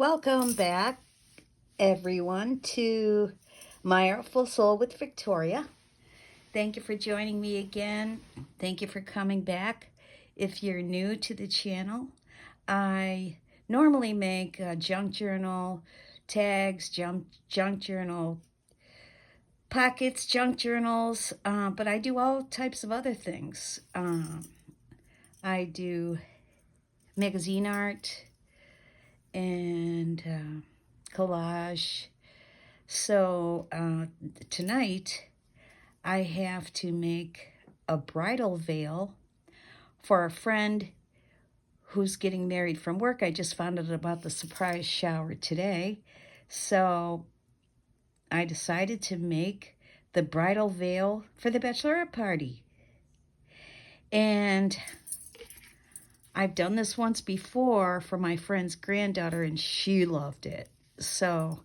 Welcome back, everyone, to My Artful Soul with Victoria. Thank you for joining me again. Thank you for coming back. If you're new to the channel, I normally make junk journal tags, junk journal pockets, junk journals, but I do all types of other things. I do magazine art and collage. So tonight I have to make a bridal veil for a friend who's getting married from work. I just found out about the surprise shower today. So I decided to make the bridal veil for the bachelorette party. And I've done this once before for my friend's granddaughter, and she loved it. So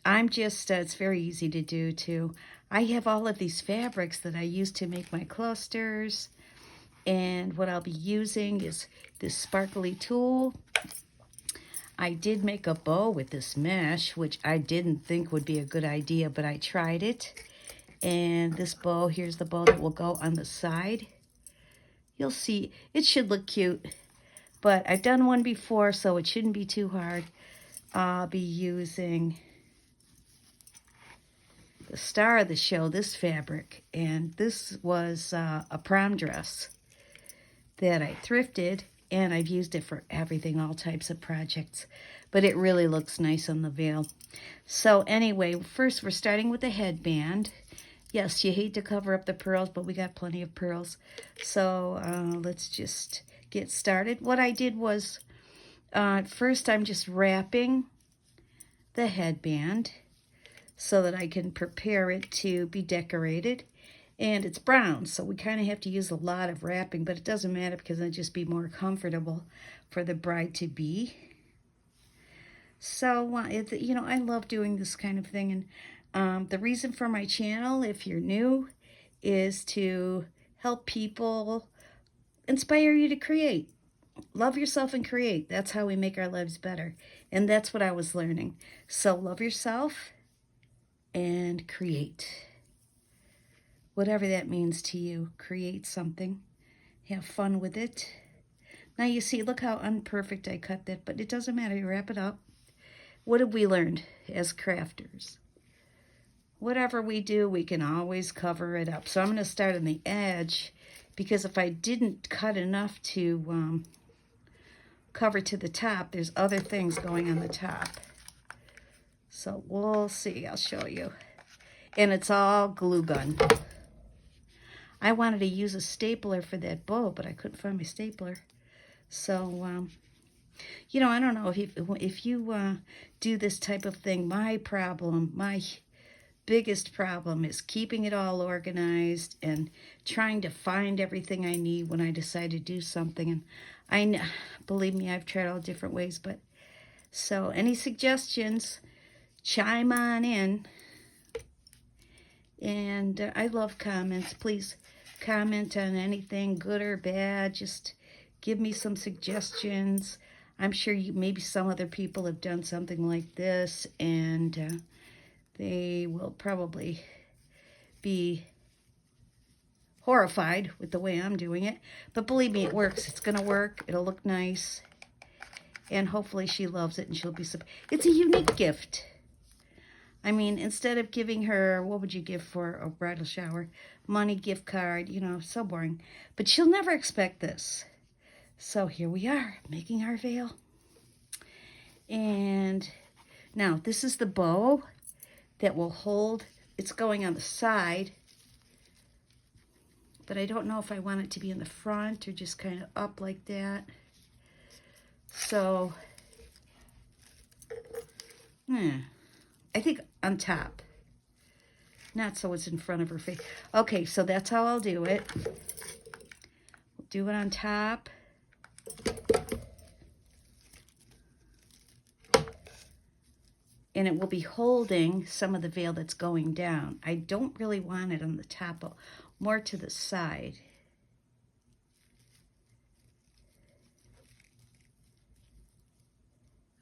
I'm just, it's very easy to do too. I have all of these fabrics that I use to make my clusters. And what I'll be using is this sparkly tulle. I did make a bow with this mesh, which I didn't think would be a good idea, but I tried it. And this bow, here's the bow that will go on the side. You'll see, it should look cute, but I've done one before, so it shouldn't be too hard. I'll be using the star of the show, this fabric, and this was a prom dress that I thrifted, and I've used it for everything, all types of projects, but it really looks nice on the veil. So anyway, first we're starting with the headband. Yes, you hate to cover up the pearls, but we got plenty of pearls. So let's just get started. What I did was, first I'm just wrapping the headband so that I can prepare it to be decorated. And it's brown, so we kind of have to use a lot of wrapping, but it doesn't matter because it'll just be more comfortable for the bride-to-be. So, I love doing this kind of thing. And the reason for my channel, if you're new, is to help people, inspire you to create. Love yourself and create. That's how we make our lives better. And that's what I was learning. So love yourself and create. Whatever that means to you, create something. Have fun with it. Now you see, look how unperfect I cut that, but it doesn't matter. You wrap it up. What have we learned as crafters? Whatever we do, we can always cover it up. So I'm going to start on the edge, because if I didn't cut enough to cover to the top, there's other things going on the top. So we'll see. I'll show you. And it's all glue gun. I wanted to use a stapler for that bow, but I couldn't find my stapler. So, I don't know if you do this type of thing. My biggest problem is keeping it all organized and trying to find everything I need when I decide to do something. And believe me, I've tried all different ways. But so any suggestions, chime on in. And I love comments. Please comment on anything, good or bad. Just give me some suggestions. I'm sure maybe some other people have done something like this, and they will probably be horrified with the way I'm doing it. But believe me, it works. It's going to work. It'll look nice. And hopefully she loves it and she'll be surprised. It's a unique gift. I mean, instead of giving her, what would you give for a bridal shower? Money, gift card, so boring. But she'll never expect this. So here we are, making our veil. And now this is the bow that will hold. It's going on the side. But I don't know if I want it to be in the front or just kind of up like that. So, I think on top. Not so it's in front of her face. Okay, so that's how I'll do it. We'll do it on top. And it will be holding some of the veil that's going down. I don't really want it on the top, more to the side.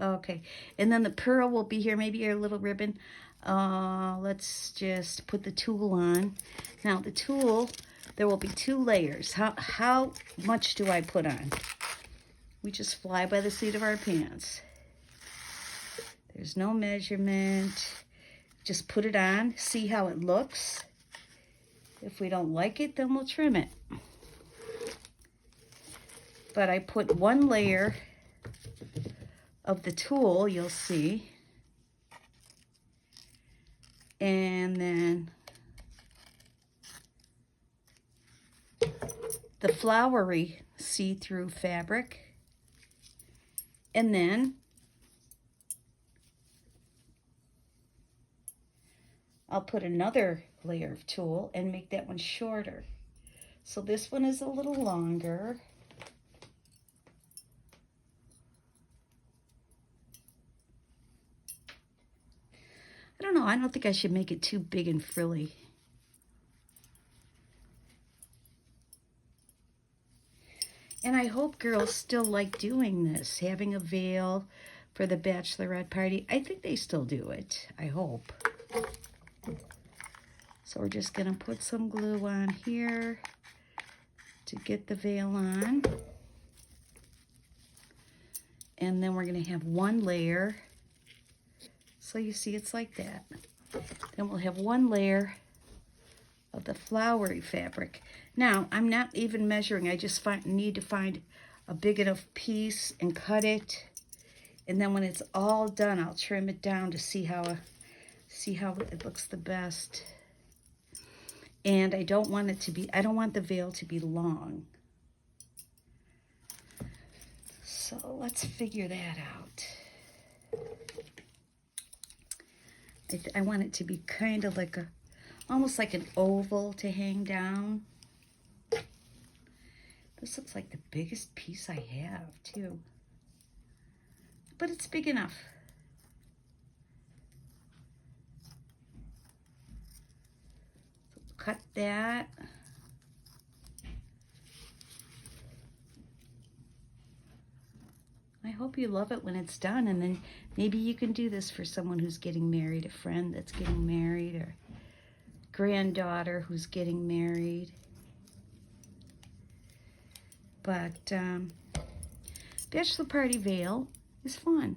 Okay, and then the pearl will be here, maybe your little ribbon. Let's just put the tulle on. Now the tulle, there will be 2 layers. How much do I put on? We just fly by the seat of our pants. There's no measurement. Just put it on, see how it looks. If we don't like it, then we'll trim it. But I put 1 layer of the tulle, you'll see. And then the flowery see-through fabric. And then I'll put another layer of tulle and make that one shorter. So this one is a little longer. I don't know, I don't think I should make it too big and frilly. And I hope girls still like doing this, having a veil for the bachelorette party. I think they still do it, I hope. So we're just gonna put some glue on here to get the veil on. And then we're gonna have 1 layer. So you see it's like that. Then we'll have 1 layer of the flowery fabric. Now, I'm not even measuring. I just need to find a big enough piece and cut it. And then when it's all done, I'll trim it down to see how it looks the best. And I don't want the veil to be long. So let's figure that out. I want it to be kind of like almost like an oval to hang down. This looks like the biggest piece I have, too. But it's big enough. So cut that. I hope you love it when it's done, and then maybe you can do this for someone who's getting married, a friend that's getting married, or granddaughter who's getting married. But bachelor party veil is fun.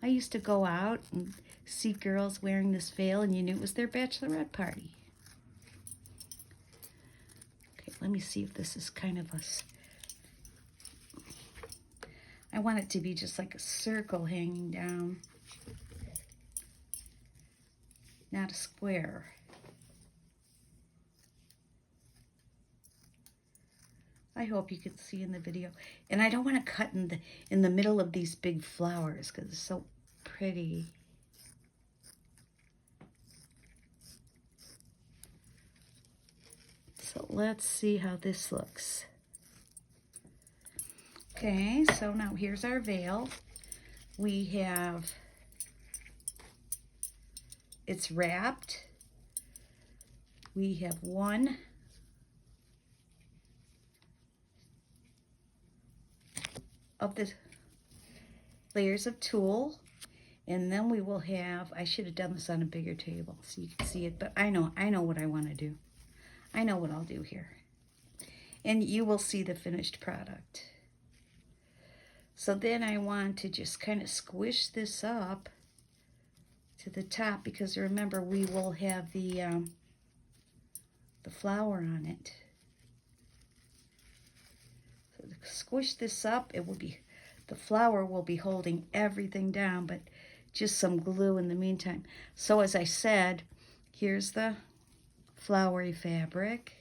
I used to go out and see girls wearing this veil, and you knew it was their bachelorette party. Okay, let me see if this is kind of I want it to be just like a circle hanging down, not a square. I hope you can see in the video. And I don't want to cut in the middle of these big flowers because it's so pretty. So let's see how this looks. Okay, so now here's our veil. It's wrapped. We have 1 of the layers of tulle, and then we will have, I should have done this on a bigger table so you can see it, but I know what I want to do. I know what I'll do here. And you will see the finished product. So then I want to just kind of squish this up to the top, because remember we will have the flower on it. So to squish this up, the flower will be holding everything down, but just some glue in the meantime. So as I said, here's the flowery fabric.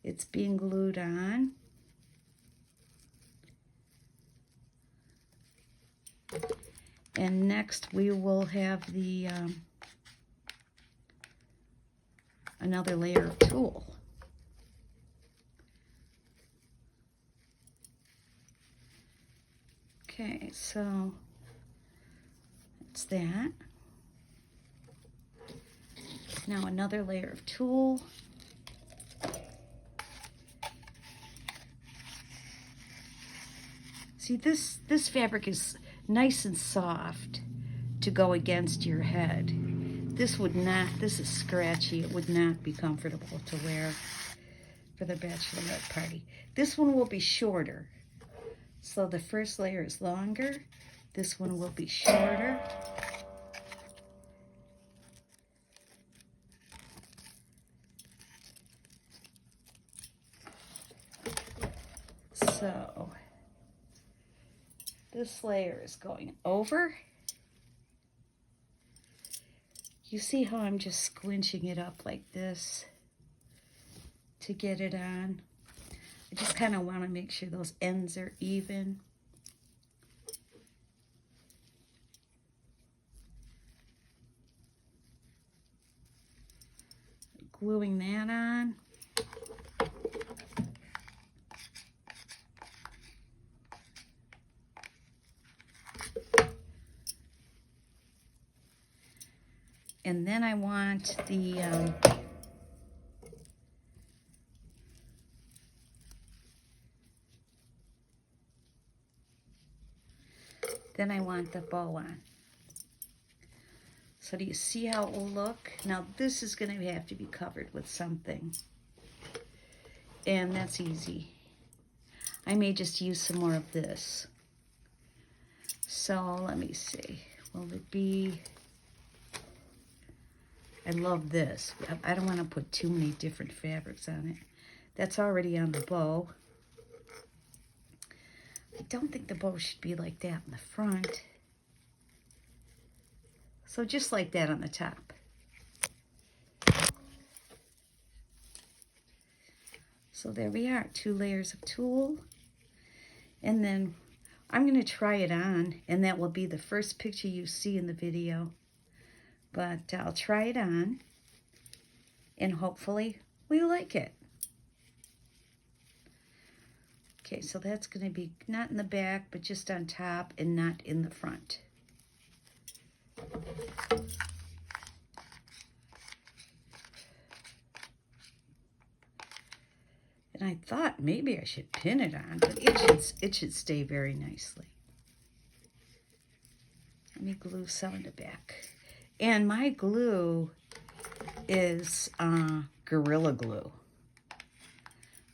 It's being glued on. And next we will have the another layer of tulle. Okay, so that's that. Now another layer of tulle. See, this fabric is nice and soft to go against your head. This is scratchy. It would not be comfortable to wear for the bachelorette party. This one will be shorter. So the first layer is longer. This one will be shorter. So this layer is going over. You see how I'm just squinching it up like this to get it on? I just kind of want to make sure those ends are even. Gluing that on. And then I want the bow on. So do you see how it will look? Now this is going to have to be covered with something. And that's easy. I may just use some more of this. So let me see. Will it be... I love this. I don't want to put too many different fabrics on it. That's already on the bow. I don't think the bow should be like that in the front. So just like that on the top. So there we are, 2 layers of tulle. And then I'm going to try it on, and that will be the first picture you see in the video. But I'll try it on, and hopefully we like it. Okay, so that's going to be not in the back, but just on top and not in the front. And I thought maybe I should pin it on, but it should stay very nicely. Let me glue some in the back. And my glue is Gorilla Glue.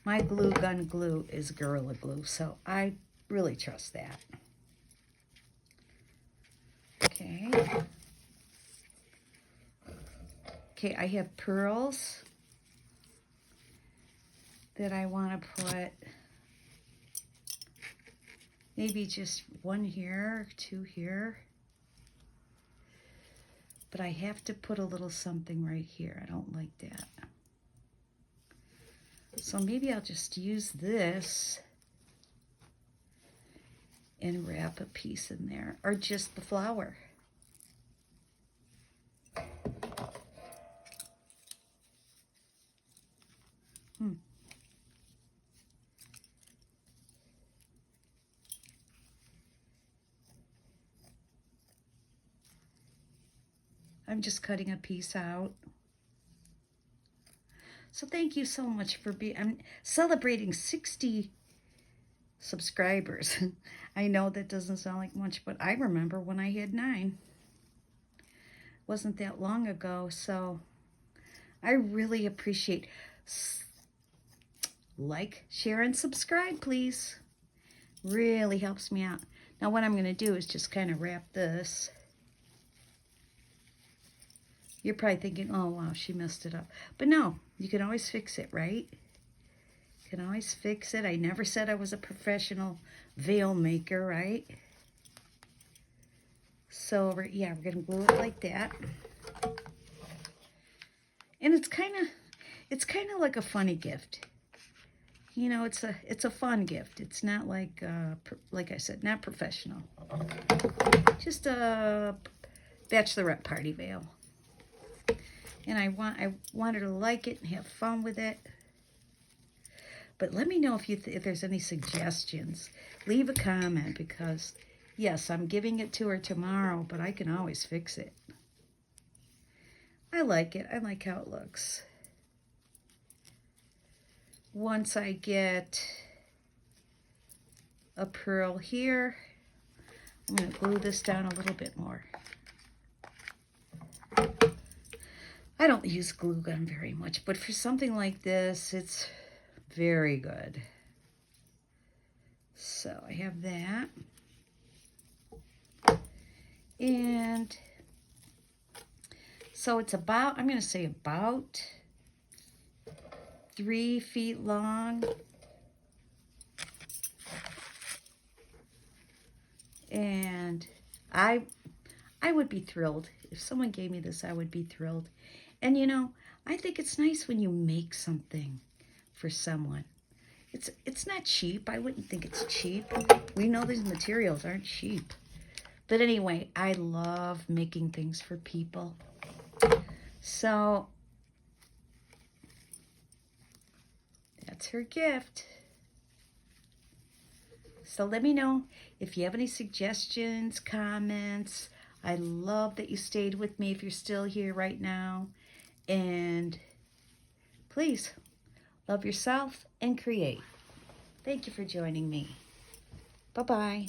My glue gun glue is Gorilla Glue, so I really trust that. Okay. Okay, I have pearls that I want to put. Maybe just 1 here, 2 here. But I have to put a little something right here. I don't like that. So maybe I'll just use this and wrap a piece in there, or just the flower. I'm just cutting a piece out. So thank you so much for I'm celebrating 60 subscribers. I know that doesn't sound like much, but I remember when I had 9. Wasn't that long ago, so I really appreciate. Like, share, and subscribe, please. Really helps me out. Now what I'm going to do is just kind of wrap this. You're probably thinking, oh, wow, she messed it up. But no, you can always fix it, right? You can always fix it. I never said I was a professional veil maker, right? So, yeah, we're going to glue it like that. And it's kind of like a funny gift. You know, it's a fun gift. It's not like I said, not professional. Just a bachelorette party veil. And I want her to like it and have fun with it. But let me know if there's any suggestions. Leave a comment, because yes, I'm giving it to her tomorrow, but I can always fix it. I like it. I like how it looks. Once I get a pearl here. I'm going to glue this down a little bit more. I don't use glue gun very much, but for something like this, it's very good. So I have that. And so it's about, I'm going to say about 3 feet long. And I would be thrilled. If someone gave me this, I would be thrilled. And you know, I think it's nice when you make something for someone. It's not cheap. I wouldn't think it's cheap. We know these materials aren't cheap. But anyway, I love making things for people. So that's her gift. So let me know if you have any suggestions, comments. I love that you stayed with me if you're still here right now. And please, love yourself and create. Thank you for joining me. Bye-bye.